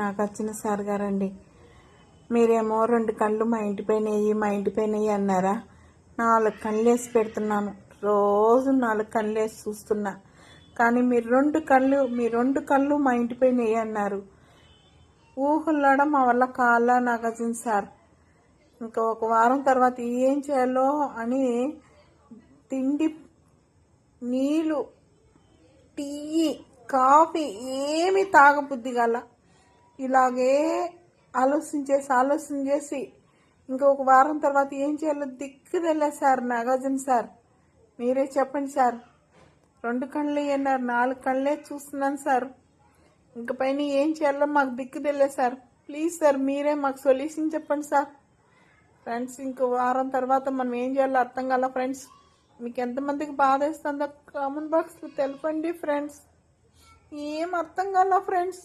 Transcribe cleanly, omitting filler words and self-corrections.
నాకు వచ్చిన సార్ గారండి. మీరేమో 2 కళ్ళు మా ఇంటిపైన వేయి అన్నారా? 4 కళ్ళు వేసి పెడుతున్నాను. రోజు 4 కళ్ళు వేసి చూస్తున్నా. కానీ మీరు 2 కళ్ళు మా ఇంటిపైన వేయి అన్నారు. ఊహల్లాడ మా వల్ల కాలా నాగార్జున సార్. ఇంకా ఒక వారం తర్వాత ఏం చేయాలో అని తిండి, నీళ్ళు, టీ, కాఫీ ఏమి తాగబుద్ధి గల ఇలాగే ఆలోచన చేసి ఇంకా ఒక వారం తర్వాత ఏం చేయాలో దిక్కుదెళ్ళా సార్. నాగార్జున సార్, మీరే చెప్పండి సార్. 2 కళ్ళు అన్నారు, 4 కళ్ళే చూస్తున్నాను సార్. ఇంక పైన ఏం చేయాలో మాకు దిక్కుదెళ్ళే సార్. ప్లీజ్ సార్, మీరే మాకు సొల్యూషన్ చెప్పండి సార్. ఫ్రెండ్స్, ఇంకో వారం తర్వాత మనం ఏం చేయాలో అర్థం కాల ఫ్రెండ్స్. మీకు ఎంతమందికి బాధ వేస్తుందో కామెంట్ బాక్స్లో తెలపండి ఫ్రెండ్స్. ఏం అర్థం కాల ఫ్రెండ్స్.